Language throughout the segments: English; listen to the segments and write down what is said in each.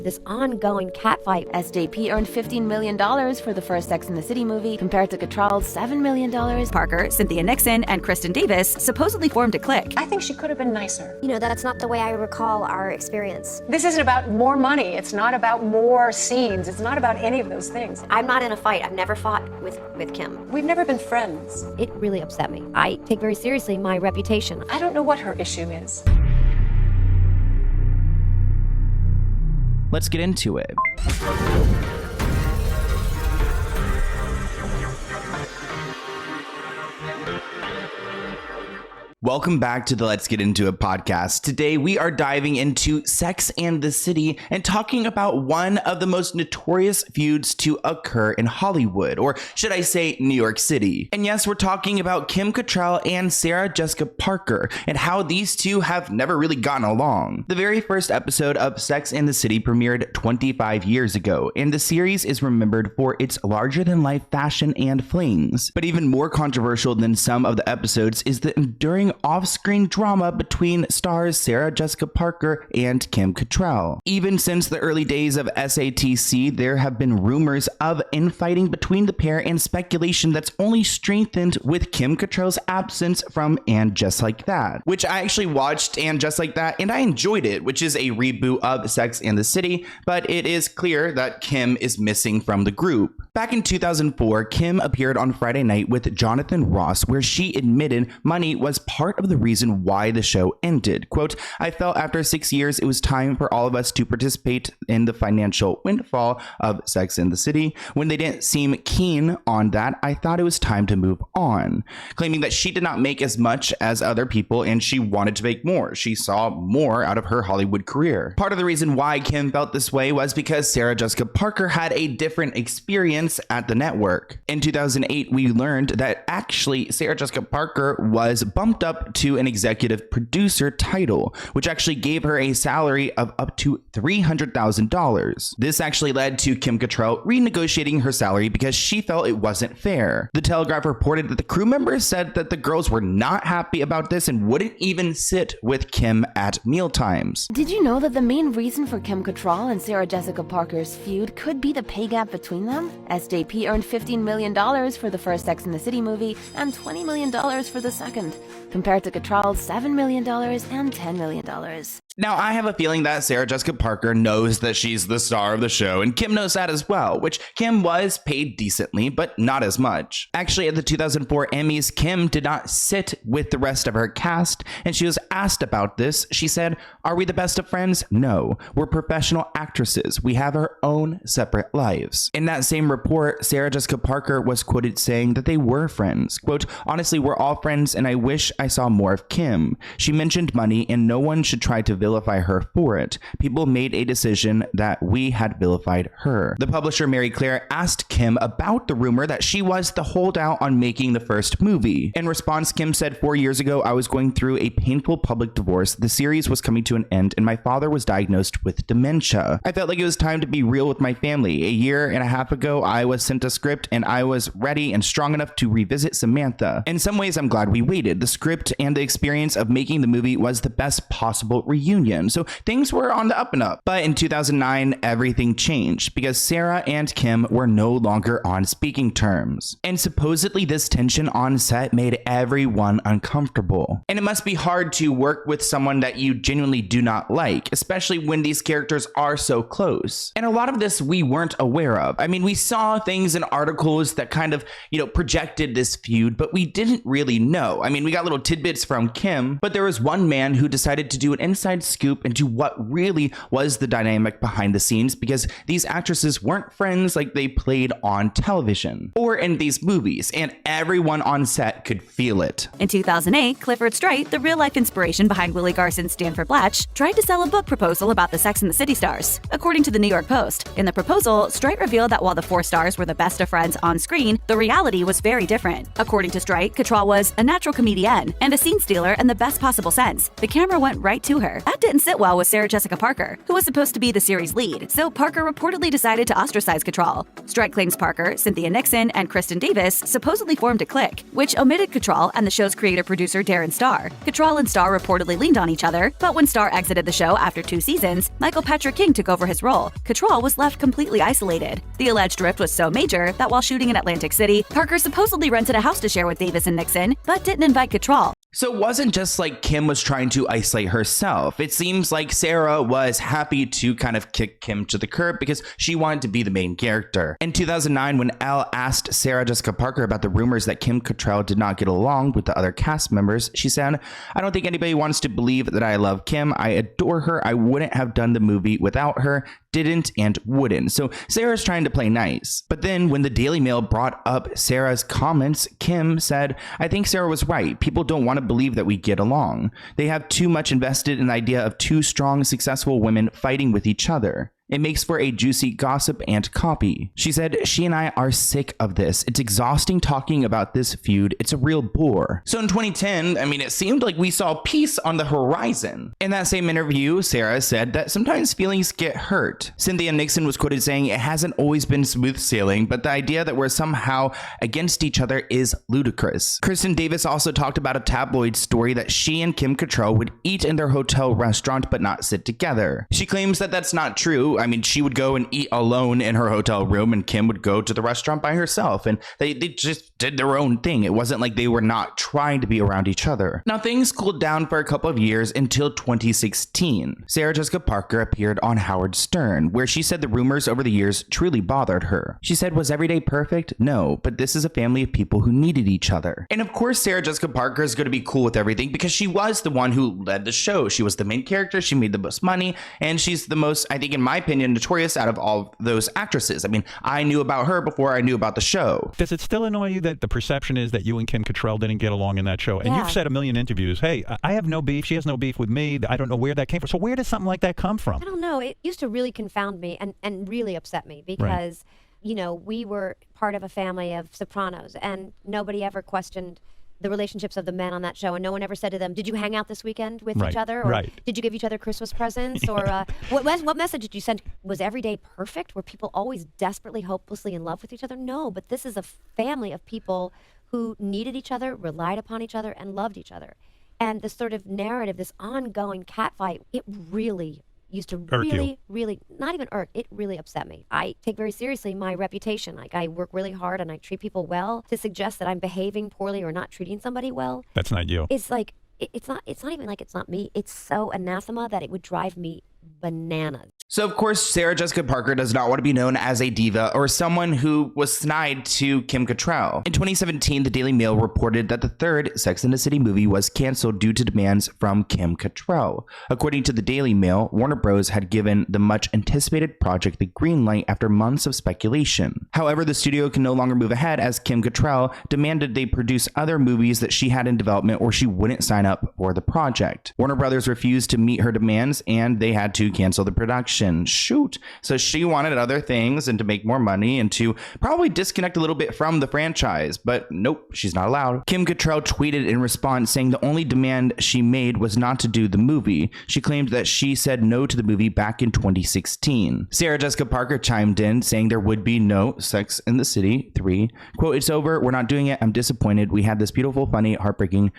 this ongoing catfight. SJP earned $15 million for the first Sex and the City movie, compared to Cattrall's $7 million. Parker, Cynthia Nixon, and Kristen Davis supposedly formed a clique. I think she could have been nicer. You know, that's not the way I recall our experience. This isn't about more money. It's not about more scenes. It's not about any of those things. I'm not in a fight. I've never fought with Kim. We've never been friends. It really upset me. I take very seriously my reputation. I don't know what her issue is. Let's get into it. Welcome back to the Let's Get Into It podcast. Today we are diving into Sex and the City and talking about one of the most notorious feuds to occur in Hollywood, or should I say New York City. And yes, we're talking about Kim Cattrall and Sarah Jessica Parker and how these two have never really gotten along. The very first episode of Sex and the City premiered 25 years ago, and the series is remembered for its larger-than-life fashion and flings. But even more controversial than some of the episodes is the enduring off-screen drama between stars Sarah Jessica Parker and Kim Cattrall. Even since the early days of SATC, there have been rumors of infighting between the pair and speculation that's only strengthened with Kim Cattrall's absence from And Just Like That, which I actually watched And Just Like That and I enjoyed it, which is a reboot of Sex and the City, but it is clear that Kim is missing from the group. Back in 2004, Kim appeared on Friday Night with Jonathan Ross, where she admitted money was part of the reason why the show ended. Quote, "I felt after 6 years it was time for all of us to participate in the financial windfall of Sex and the City. When they didn't seem keen on that, I thought it was time to move on," claiming that she did not make as much as other people and she wanted to make more. She saw more out of her Hollywood career. Part of the reason why Kim felt this way was because Sarah Jessica Parker had a different experience at the network. In 2008, we learned that actually Sarah Jessica Parker was bumped up to an executive producer title, which actually gave her a salary of up to $300,000. This actually led to Kim Cattrall renegotiating her salary because she felt it wasn't fair. The Telegraph reported that the crew members said that the girls were not happy about this and wouldn't even sit with Kim at mealtimes. Did you know that the main reason for Kim Cattrall and Sarah Jessica Parker's feud could be the pay gap between them? SJP earned $15 million for the first Sex and the City movie and $20 million for the second, compared to Cattrall's $7 million and $10 million. Now, I have a feeling that Sarah Jessica Parker knows that she's the star of the show, and Kim knows that as well, which Kim was paid decently, but not as much. Actually, at the 2004 Emmys, Kim did not sit with the rest of her cast, and she was asked about this. She said, "Are we the best of friends? No. We're professional actresses. We have our own separate lives." In that same report, Sarah Jessica Parker was quoted saying that they were friends. Quote, "Honestly, we're all friends, and I wish I saw more of Kim. She mentioned money, and no one should try to vilify her for it. People made a decision that we had vilified her." The publisher Mary Claire asked Kim about the rumor that she was the holdout on making the first movie. In response, Kim said, "4 years ago, I was going through a painful public divorce. The series was coming to an end, and my father was diagnosed with dementia. I felt like it was time to be real with my family. A year and a half ago, I was sent a script, and I was ready and strong enough to revisit Samantha. In some ways, I'm glad we waited. The script and the experience of making the movie was the best possible reunion. So things were on the up and up." But in 2009, everything changed because Sarah and Kim were no longer on speaking terms. And supposedly this tension on set made everyone uncomfortable. And it must be hard to work with someone that you genuinely do not like, especially when these characters are so close. And a lot of this we weren't aware of. I mean, we saw things in articles that kind of, projected this feud, but we didn't really know. I mean, we got little tidbits from Kim, but there was one man who decided to do an inside scoop into what really was the dynamic behind the scenes, because these actresses weren't friends like they played on television or in these movies, and everyone on set could feel it. In 2008, Clifford Straight, the real-life inspiration behind Willie Garson's Stanford Blatch, tried to sell a book proposal about the Sex and the City stars. According to the New York Post, in the proposal, Straight revealed that while the four stars were the best of friends on screen, the reality was very different. According to Straight, Cattrall was a natural comedian and a scene stealer in the best possible sense. The camera went right to her. That didn't sit well with Sarah Jessica Parker, who was supposed to be the series lead, so Parker reportedly decided to ostracize Cattrall. Strike claims Parker, Cynthia Nixon, and Kristen Davis supposedly formed a clique, which omitted Cattrall and the show's creator-producer Darren Star. Cattrall and Star reportedly leaned on each other, but when Star exited the show after 2 seasons, Michael Patrick King took over his role. Cattrall was left completely isolated. The alleged rift was so major that while shooting in Atlantic City, Parker supposedly rented a house to share with Davis and Nixon, but didn't invite Cattrall. So it wasn't just like Kim was trying to isolate herself. It seems like Sarah was happy to kind of kick Kim to the curb because she wanted to be the main character. In 2009, when Elle asked Sarah Jessica Parker about the rumors that Kim Cattrall did not get along with the other cast members, she said, "I don't think anybody wants to believe that I love Kim. I adore her. I wouldn't have done the movie without her. Didn't and wouldn't." So Sarah's trying to play nice. But then when the Daily Mail brought up Sarah's comments, Kim said, "I think Sarah was right. People don't want to believe that we get along. They have too much invested in the idea of two strong, successful women fighting with each other. It makes for a juicy gossip and copy." She said, "She and I are sick of this. It's exhausting talking about this feud. It's a real bore." So in 2010, it seemed like we saw peace on the horizon. In that same interview, Sarah said that sometimes feelings get hurt. Cynthia Nixon was quoted saying, "It hasn't always been smooth sailing, but the idea that we're somehow against each other is ludicrous." Kristen Davis also talked about a tabloid story that she and Kim Cattrall would eat in their hotel restaurant but not sit together. She claims that that's not true. She would go and eat alone in her hotel room, and Kim would go to the restaurant by herself, and they just did their own thing. It wasn't like they were not trying to be around each other. Now, things cooled down for a couple of years until 2016. Sarah Jessica Parker appeared on Howard Stern, where she said the rumors over the years truly bothered her. She said, "Was every day perfect? No, but this is a family of people who needed each other." And of course, Sarah Jessica Parker is going to be cool with everything because she was the one who led the show. She was the main character. She made the most money, and she's the most, I think, in my opinion, notorious out of all those actresses. I knew about her before I knew about the show. Does it still annoy you that the perception is that you and Kim Cattrall didn't get along in that show? And you've said a million interviews, "Hey, I have no beef. She has no beef with me. I don't know where that came from." So where does something like that come from? I don't know. It used to really confound me and really upset me because, we were part of a family of sopranos and nobody ever questioned the relationships of the men on that show, and no one ever said to them, "Did you hang out this weekend with each other? Or did you give each other Christmas presents? Or what message did you send? Was every day perfect? Were people always desperately, hopelessly in love with each other?" No, but this is a family of people who needed each other, relied upon each other, and loved each other. And this sort of narrative, this ongoing catfight, it really used to really, not even irk, it really upset me. I take very seriously my reputation. I work really hard and I treat people well. To suggest that I'm behaving poorly or not treating somebody well, that's not you. It's like, it's not even like it's not me. It's so anathema that it would drive me bananas. So, of course, Sarah Jessica Parker does not want to be known as a diva or someone who was snide to Kim Cattrall. In 2017, the Daily Mail reported that the third Sex and the City movie was canceled due to demands from Kim Cattrall. According to the Daily Mail, Warner Bros. Had given the much anticipated project the green light after months of speculation. However, the studio can no longer move ahead as Kim Cattrall demanded they produce other movies that she had in development or she wouldn't sign up for the project. Warner Bros. Refused to meet her demands and they had to cancel the production. Shoot. So she wanted other things and to make more money and to probably disconnect a little bit from the franchise, but nope, she's not allowed. Kim Cattrall tweeted in response saying the only demand she made was not to do the movie. She claimed that she said no to the movie back in 2016. Sarah Jessica Parker chimed in saying there would be no Sex in the City 3. Quote, "It's over. We're not doing it. I'm disappointed. We had this beautiful, funny, heartbreaking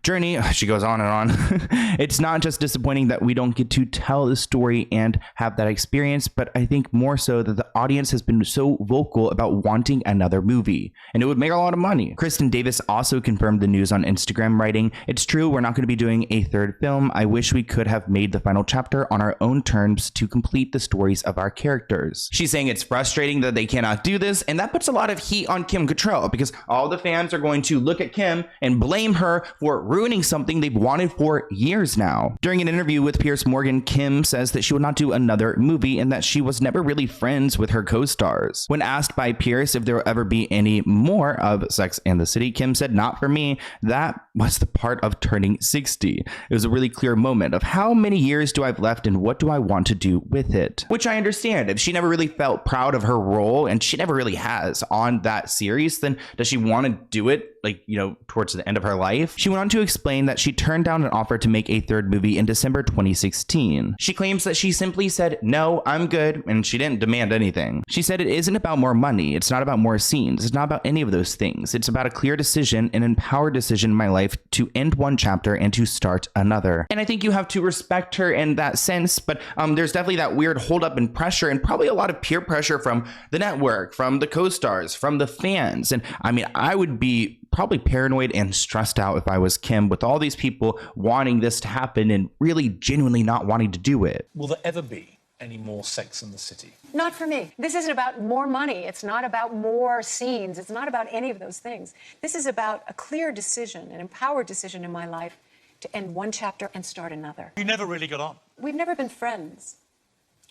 journey." She goes on and on. "It's not just disappointing that we don't get to tell the story and have that experience, but I think more so that the audience has been so vocal about wanting another movie, and it would make a lot of money." Kristen Davis also confirmed the news on Instagram, writing, "It's true, we're not going to be doing a third film. I wish we could have made the final chapter on our own terms to complete the stories of our characters." She's saying it's frustrating that they cannot do this, and that puts a lot of heat on Kim Cattrall because all the fans are going to look at Kim and blame her for ruining something they've wanted for years now. During an interview with Piers Morgan, Kim says that she would not do another movie and that she was never really friends with her co-stars. When asked by Piers if there will ever be any more of Sex and the City, Kim said, "Not for me. That was the part of turning 60. It was a really clear moment of how many years do I have left and what do I want to do with it?" Which I understand. If she never really felt proud of her role, and she never really has on that series, then does she want to do it like, towards the end of her life. She went on to explain that she turned down an offer to make a third movie in December 2016. She claims that she simply said, "No, I'm good," and she didn't demand anything. She said it isn't about more money. It's not about more scenes. It's not about any of those things. It's about a clear decision, an empowered decision in my life to end one chapter and to start another. And I think you have to respect her in that sense, but there's definitely that weird holdup and pressure, and probably a lot of peer pressure from the network, from the co-stars, from the fans. And I mean, I would be probably paranoid and stressed out if I was Kim, with all these people wanting this to happen and really genuinely not wanting to do it. Will there ever be any more Sex and the City? Not for me. This isn't about more money. It's not about more scenes. It's not about any of those things. This is about a clear decision, an empowered decision in my life to end one chapter and start another. You never really got on. We've never been friends.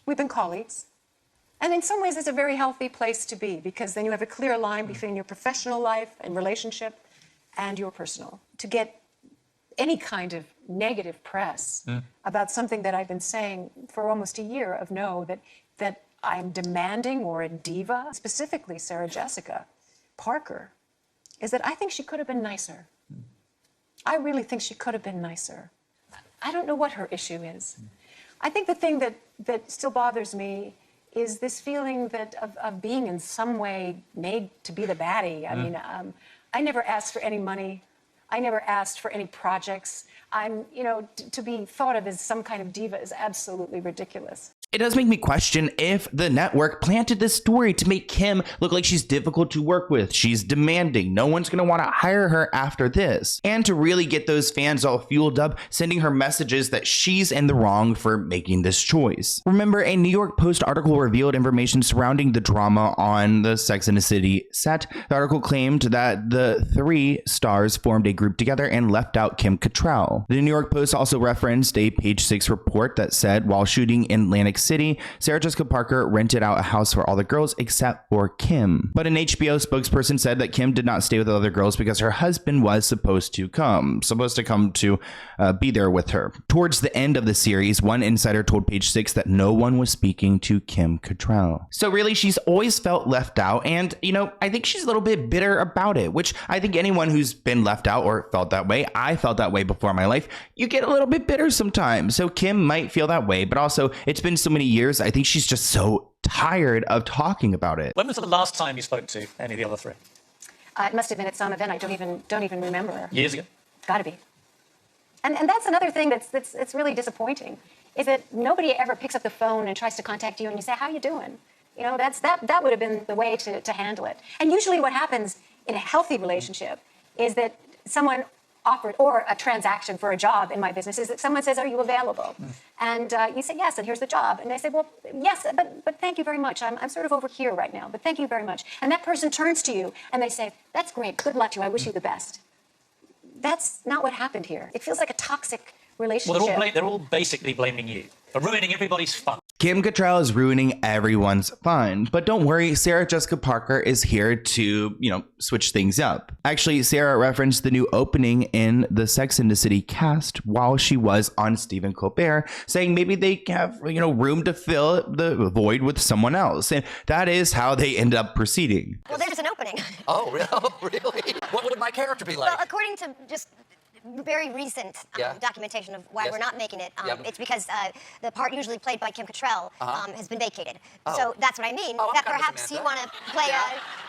We've been colleagues. And in some ways, it's a very healthy place to be, because then you have a clear line between your professional life and relationship and your personal. To get any kind of negative press about something that I've been saying for almost a year of that I'm demanding or a diva, specifically Sarah Jessica Parker, is that I think she could have been nicer. I really think she could have been nicer. I don't know what her issue is. I think the thing that still bothers me is this feeling that of being in some way made to be the baddie. I mean, I never asked for any money. I never asked for any projects. To be thought of as some kind of diva is absolutely ridiculous. It does make me question if the network planted this story to make Kim look like she's difficult to work with. She's demanding. No one's going to want to hire her after this. And to really get those fans all fueled up, sending her messages that she's in the wrong for making this choice. Remember, a New York Post article revealed information surrounding the drama on the Sex and the City set. The article claimed that the three stars formed a group together and left out Kim Cattrall. The New York Post also referenced a Page 6 report that said while shooting in Atlantic City, Sarah Jessica Parker rented out a house for all the girls except for Kim. But an HBO spokesperson said that Kim did not stay with the other girls because her husband was supposed to come to be there with her. Towards the end of the series, one insider told Page 6 that no one was speaking to Kim Cattrall. So really, she's always felt left out, and I think she's a little bit bitter about it, which I think anyone who's been left out or felt that way, I felt that way before in my life, you get a little bit bitter sometimes. So Kim might feel that way, but also it's been so many years, I think she's just so tired of talking about it. When was the last time you spoke to any of the other three? It must have been at some event I don't even remember. Years ago? Gotta be. And that's another thing that's really disappointing, is that nobody ever picks up the phone and tries to contact you and you say, "How you doing?" That would have been the way to handle it. And usually what happens in a healthy relationship is that someone offered, or a transaction for a job in my business, is that someone says, "Are you available?" And you say, "Yes, and here's the job." And they say, "Well, yes, but thank you very much. I'm sort of over here right now, but thank you very much." And that person turns to you and they say, "That's great. Good luck to you. I wish you the best." That's not what happened here. It feels like a toxic relationship. Well, they're all basically blaming you for ruining everybody's fun. Kim Cattrall is ruining everyone's fun, but don't worry, Sarah Jessica Parker is here to, switch things up. Actually, Sarah referenced the new opening in the Sex and the City cast while she was on Stephen Colbert, saying maybe they have, room to fill the void with someone else. And that is how they end up proceeding. Well, there's an opening. Oh, really? What would my character be like? Well, according to just very recent documentation of why we're not making it, it's because the part usually played by Kim Cattrall has been vacated. So that's what I mean, that perhaps you want to play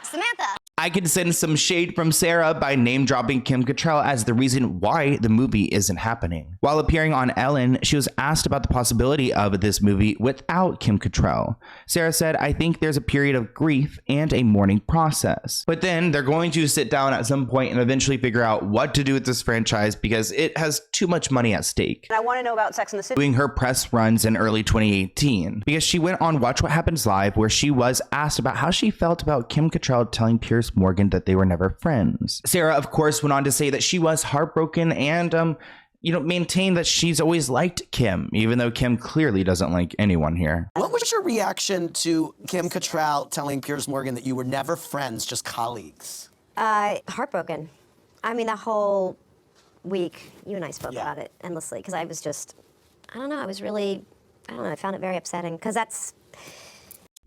Samantha. I could send some shade from Sarah by name-dropping Kim Cattrall as the reason why the movie isn't happening. While appearing on Ellen, she was asked about the possibility of this movie without Kim Cattrall. Sarah said, "I think there's a period of grief and a mourning process. But then they're going to sit down at some point and eventually figure out what to do with this franchise because it has too much money at stake." And I want to know about Sex and the City. Doing her press runs in early 2018 because she went on Watch What Happens Live, where she was asked about how she felt about Kim Cattrall telling Piers Morgan that they were never friends. Sarah, of course, went on to say that she was heartbroken and maintained that she's always liked Kim, even though Kim clearly doesn't like anyone here. What was your reaction to Kim Cattrall telling Piers Morgan that you were never friends, just colleagues? Heartbroken. I mean, the whole week, you and I spoke about it endlessly, because I was just, I found it very upsetting, because that's...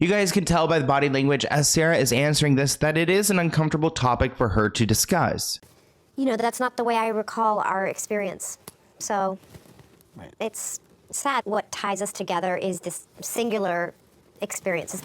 You guys can tell by the body language as Sarah is answering this that it is an uncomfortable topic for her to discuss. You know, that's not the way I recall our experience. So it's sad. What ties us together is this singular experience.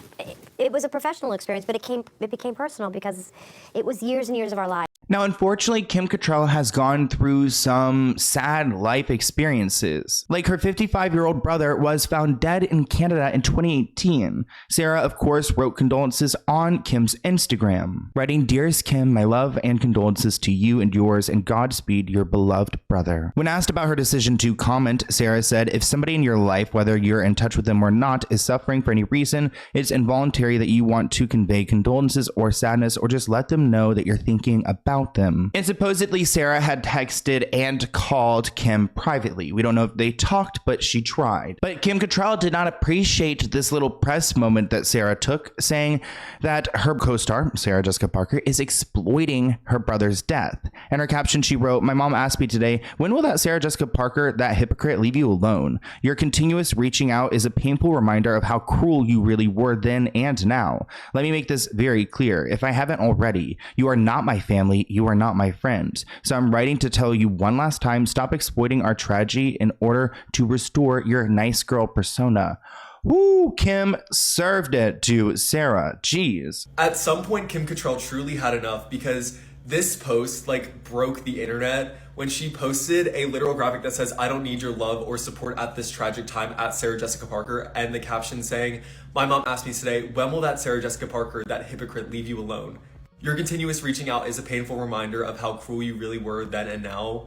It was a professional experience, but it became personal because it was years and years of our lives. Now, unfortunately, Kim Cattrall has gone through some sad life experiences. Like her 55-year-old brother was found dead in Canada in 2018. Sarah, of course, wrote condolences on Kim's Instagram, writing, "Dearest Kim, my love and condolences to you and yours, and Godspeed, your beloved brother." When asked about her decision to comment, Sarah said, "If somebody in your life, whether you're in touch with them or not, is suffering for any reason, it's involuntary that you want to convey condolences or sadness, or just let them know that you're thinking about them." And supposedly Sarah had texted and called Kim privately. We don't know if they talked, but she tried. But Kim Cattrall did not appreciate this little press moment that Sarah took, saying that her co-star, Sarah Jessica Parker, is exploiting her brother's death. In her caption, she wrote, "My mom asked me today, when will that Sarah Jessica Parker, that hypocrite, leave you alone? Your continuous reaching out is a painful reminder of how cruel you really were then and now. Let me make this very clear. If I haven't already, you are not my family. You are not my friends. So I'm writing to tell you one last time, stop exploiting our tragedy in order to restore your nice girl persona." Woo, Kim served it to Sarah. Jeez. At some point, Kim Cattrall truly had enough, because this post broke the internet when she posted a literal graphic that says, "I don't need your love or support at this tragic time," at Sarah Jessica Parker, and the caption saying, "My mom asked me today, when will that Sarah Jessica Parker, that hypocrite, leave you alone? Your continuous reaching out is a painful reminder of how cruel you really were then and now."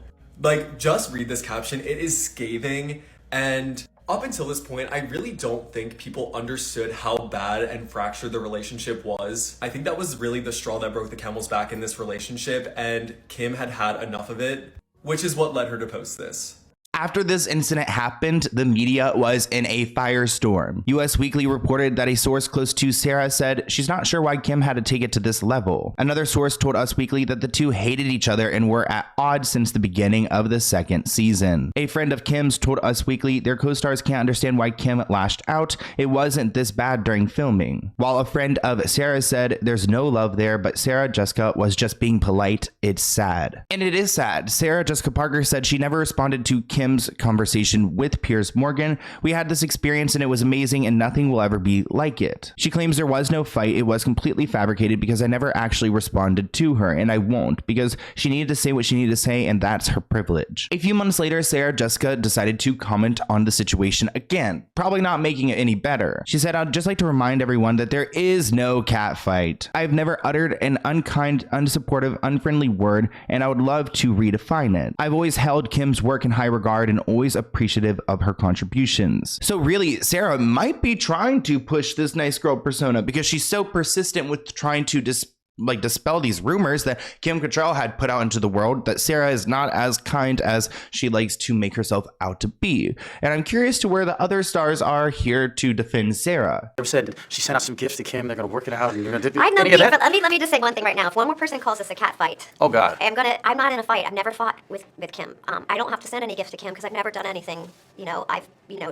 Just read this caption. It is scathing. And up until this point, I really don't think people understood how bad and fractured the relationship was. I think that was really the straw that broke the camel's back in this relationship, and Kim had had enough of it, which is what led her to post this. After this incident happened, the media was in a firestorm. US Weekly reported that a source close to Sarah said she's not sure why Kim had to take it to this level. Another source told Us Weekly that the two hated each other and were at odds since the beginning of the second season. A friend of Kim's told Us Weekly their co-stars can't understand why Kim lashed out. It wasn't this bad during filming. While a friend of Sarah said there's no love there, but Sarah Jessica was just being polite. It's sad. And it is sad. Sarah Jessica Parker said she never responded to Kim's conversation with Piers Morgan. "We had this experience and it was amazing and nothing will ever be like it." She claims there was no fight. It was completely fabricated because I never actually responded to her, and I won't, because she needed to say what she needed to say, and that's her privilege. A few months later, Sarah Jessica decided to comment on the situation again, probably not making it any better. She said, "I'd just like to remind everyone that there is no cat fight. I've never uttered an unkind, unsupportive, unfriendly word, and I would love to redefine it. I've always held Kim's work in high regard and always appreciative of her contributions." So really, Sarah might be trying to push this nice girl persona because she's so persistent with trying to dispel these rumors that Kim Cattrall had put out into the world, that Sarah is not as kind as she likes to make herself out to be. And I'm curious to where the other stars are here to defend Sarah. Said she sent out some gifts to Kim. They're gonna work it out. And you're gonna do I have no beef, but let me just say one thing right now. If one more person calls this a cat fight, oh God, I'm not in a fight. I've never fought with Kim. I don't have to send any gifts to Kim because I've never done anything.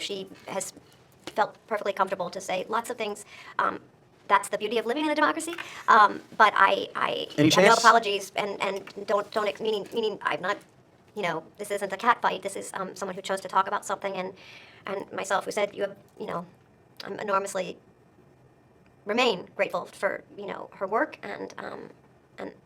She has felt perfectly comfortable to say lots of things. That's the beauty of living in a democracy. But I have no apologies and don't meaning I'm not, this isn't a cat fight. This is someone who chose to talk about something, and myself who said I'm enormously remain grateful for her work and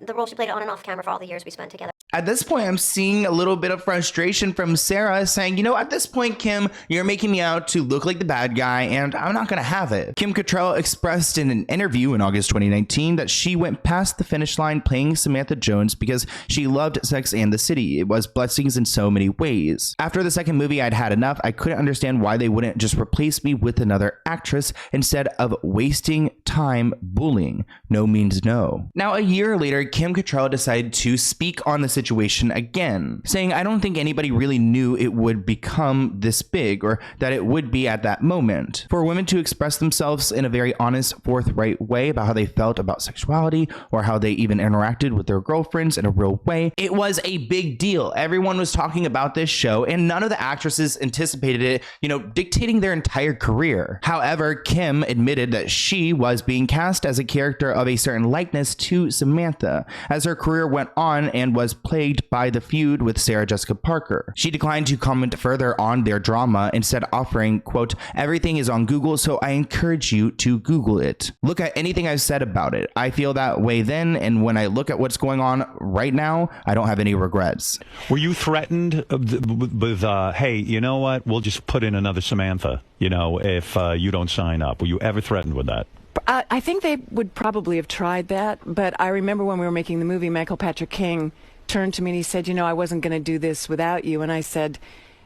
the role she played on and off camera for all the years we spent together. At this point, I'm seeing a little bit of frustration from Sarah saying, at this point, Kim, you're making me out to look like the bad guy, and I'm not going to have it. Kim Cattrall expressed in an interview in August 2019 that she went past the finish line playing Samantha Jones because she loved Sex and the City. It was blessings in so many ways. After the second movie, I'd had enough. I couldn't understand why they wouldn't just replace me with another actress instead of wasting time, bullying. No means no. Now, a year later, Kim Cattrall decided to speak on the situation again, saying, I don't think anybody really knew it would become this big or that it would be at that moment. For women to express themselves in a very honest, forthright way about how they felt about sexuality or how they even interacted with their girlfriends in a real way, it was a big deal. Everyone was talking about this show, and none of the actresses anticipated it, dictating their entire career. However, Kim admitted that she was being cast as a character of a certain likeness to Samantha as her career went on and was plagued by the feud with Sarah Jessica Parker. She declined to comment further on their drama, instead offering, quote, everything is on Google, so I encourage you to Google it. Look at anything I've said about it. I feel that way then, and when I look at what's going on right now, I don't have any regrets. Were you threatened with hey, you know what? We'll just put in another Samantha, if you don't sign up. Were you ever threatened with that? I think they would probably have tried that, but I remember when we were making the movie, Michael Patrick King turned to me and he said, I wasn't going to do this without you. And I said,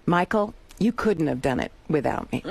Michael, you couldn't have done it without me.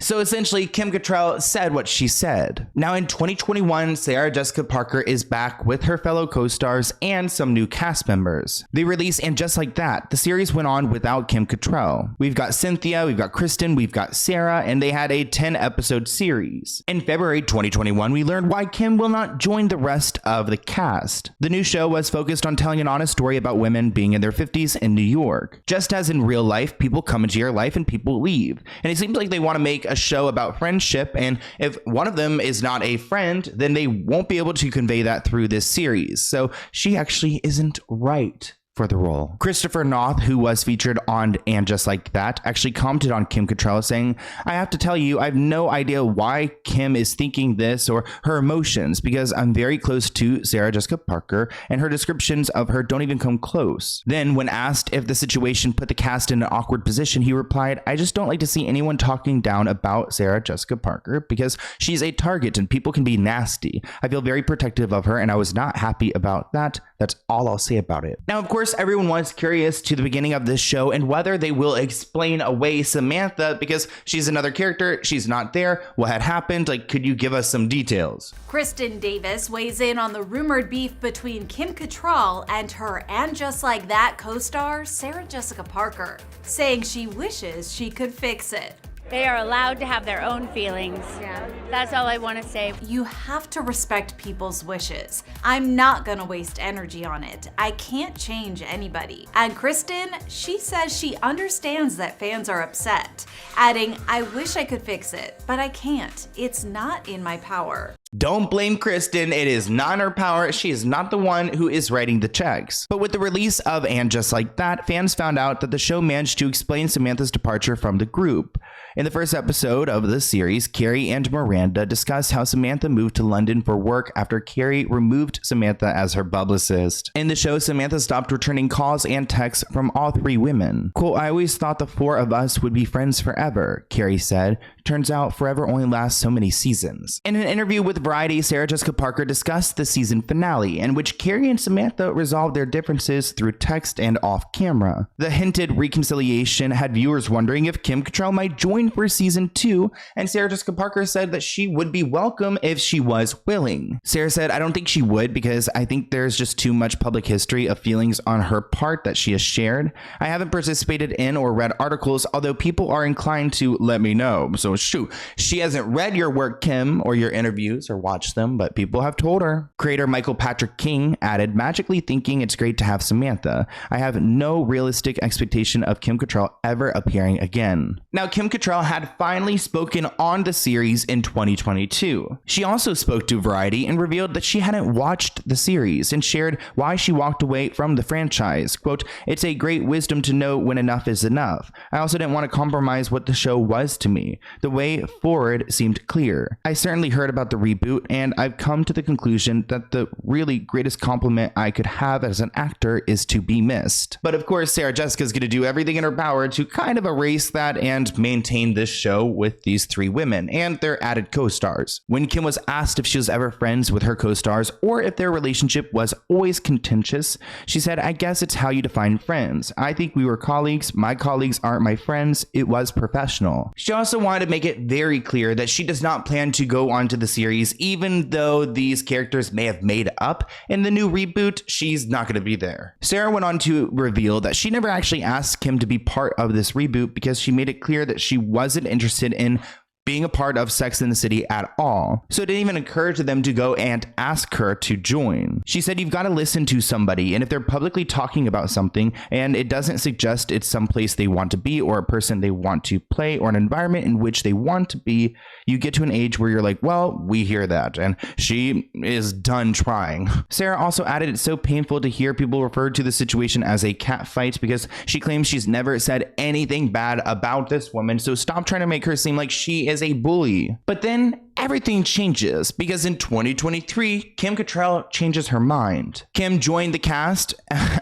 So essentially, Kim Cattrall said what she said. Now in 2021, Sarah Jessica Parker is back with her fellow co-stars and some new cast members. They released And Just Like That. The series went on without Kim Cattrall. We've got Cynthia, we've got Kristen, we've got Sarah, and they had a 10-episode series. In February 2021, we learned why Kim will not join the rest of the cast. The new show was focused on telling an honest story about women being in their 50s in New York. Just as in real life, people come into your life and people leave. And it seems like they want to make a show about friendship, and if one of them is not a friend, then they won't be able to convey that through this series. So she actually isn't right for the role. Christopher Noth, who was featured on And Just Like That, actually commented on Kim Cattrall saying, I have to tell you, I have no idea why Kim is thinking this or her emotions, because I'm very close to Sarah Jessica Parker and her descriptions of her don't even come close. Then when asked if the situation put the cast in an awkward position, he replied, I just don't like to see anyone talking down about Sarah Jessica Parker because she's a target and people can be nasty. I feel very protective of her and I was not happy about that. That's all I'll say about it. Now, of course, everyone was curious to the beginning of this show and whether they will explain away Samantha because she's another character. She's not there. What had happened? Could you give us some details? Kristen Davis weighs in on the rumored beef between Kim Cattrall and her And Just Like That co-star, Sarah Jessica Parker, saying she wishes she could fix it. They are allowed to have their own feelings. Yeah. That's all I want to say. You have to respect people's wishes. I'm not gonna waste energy on it. I can't change anybody. And Kristen, she says she understands that fans are upset, adding, I wish I could fix it, but I can't. It's not in my power. Don't blame Kristen. It is not in her power. She is not the one who is writing the checks. But with the release of And Just Like That, fans found out that the show managed to explain Samantha's departure from the group. In the first episode of the series, Carrie and Miranda discussed how Samantha moved to London for work after Carrie removed Samantha as her publicist. In the show, Samantha stopped returning calls and texts from all three women. Quote, I always thought the four of us would be friends forever, Carrie said. Turns out forever only lasts so many seasons. In an interview with Variety, Sarah Jessica Parker discussed the season finale, in which Carrie and Samantha resolved their differences through text and off camera. The hinted reconciliation had viewers wondering if Kim Cattrall might join for season 2, and Sarah Jessica Parker said that she would be welcome if she was willing. Sarah said, I don't think she would because I think there's just too much public history of feelings on her part that she has shared. I haven't participated in or read articles, although people are inclined to let me know. So shoot, she hasn't read your work, Kim, or your interviews or watched them, but people have told her. Creator Michael Patrick King added, magically thinking it's great to have Samantha. I have no realistic expectation of Kim Cattrall ever appearing again. Now, Kim Cattrall had finally spoken on the series in 2022. She also spoke to Variety and revealed that she hadn't watched the series and shared why she walked away from the franchise. Quote, it's a great wisdom to know when enough is enough. I also didn't want to compromise what the show was to me. The way forward seemed clear. I certainly heard about the reboot reboot, and I've come to the conclusion that the really greatest compliment I could have as an actor is to be missed. But of course, Sarah Jessica's going to do everything in her power to kind of erase that and maintain this show with these three women and their added co-stars. When Kim was asked if she was ever friends with her co-stars or if their relationship was always contentious, she said, "I guess it's how you define friends. I think we were colleagues. My colleagues aren't my friends. It was professional." She also wanted to make it very clear that she does not plan to go on to the series, even though these characters may have made up in the new reboot. She's not going to be there. Sarah went on to reveal that she never actually asked Kim to be part of this reboot because she made it clear that she wasn't interested in being a part of Sex and the City at all. So it didn't even occur to them to go and ask her to join. She said, "You've got to listen to somebody, and if they're publicly talking about something and it doesn't suggest it's someplace they want to be or a person they want to play or an environment in which they want to be, you get to an age where you're like, well, we hear that." And she is done trying. Sarah also added, "It's so painful to hear people refer to the situation as a cat fight because she claims she's never said anything bad about this woman. So stop trying to make her seem like she is a bully." But then everything changes because in 2023, Kim Cattrall changes her mind. Kim joined the cast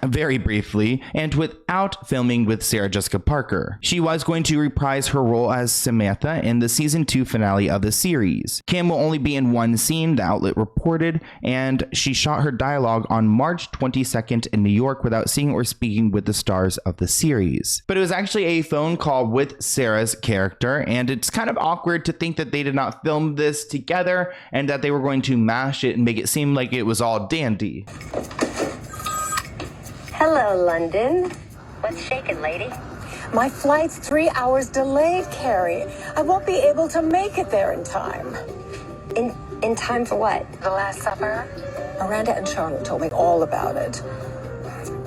very briefly and without filming with Sarah Jessica Parker. She was going to reprise her role as Samantha in the season 2 finale of the series. Kim will only be in one scene, the outlet reported, and she shot her dialogue on March 22nd in New York without seeing or speaking with the stars of the series. But it was actually a phone call with Sarah's character, and it's kind of awkward to think that they did not film this together and that they were going to mash it and make it seem like it was all dandy. Hello, London. What's shaking, lady? My flight's 3 hours delayed, Carrie. I won't be able to make it there in time. In time for what? The Last Supper? Miranda and Charlotte told me all about it.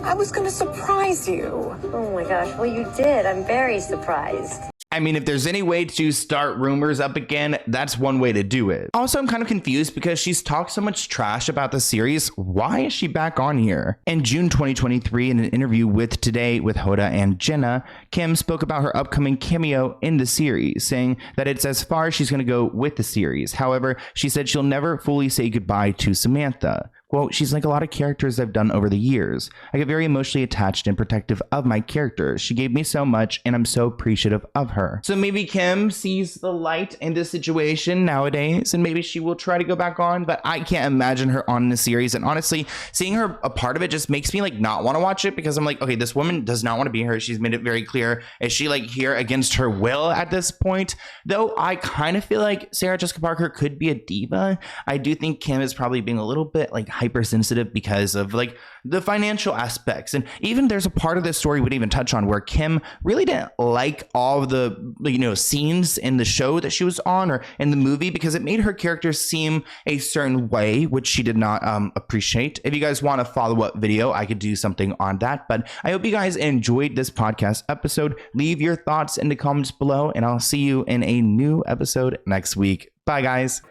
I was going to surprise you. Oh my gosh, well you did. I'm very surprised. I mean, if there's any way to start rumors up again, that's one way to do it. Also, I'm kind of confused because she's talked so much trash about the series. Why is she back on here? In June 2023, in an interview with Today with Hoda and Jenna, Kim spoke about her upcoming cameo in the series, saying that it's as far as she's going to go with the series. However, she said she'll never fully say goodbye to Samantha. Quote, "She's like a lot of characters I've done over the years. I get very emotionally attached and protective of my characters. She gave me so much and I'm so appreciative of her." So maybe Kim sees the light in this situation nowadays and maybe she will try to go back on, but I can't imagine her on the series. And honestly, seeing her a part of it just makes me like not want to watch it because I'm like, okay, this woman does not want to be here. She's made it very clear. Is she like here against her will at this point? Though I kind of feel like Sarah Jessica Parker could be a diva. I do think Kim is probably being a little bit like hypersensitive because of like the financial aspects. And even there's a part of this story we didn't even touch on where Kim really didn't like all of the, you know, scenes in the show that she was on or in the movie because it made her character seem a certain way, which she did not appreciate. If you guys want a follow-up video, I could do something on that. But I hope you guys enjoyed this podcast episode. Leave your thoughts in the comments below and I'll see you in a new episode next week. Bye, guys.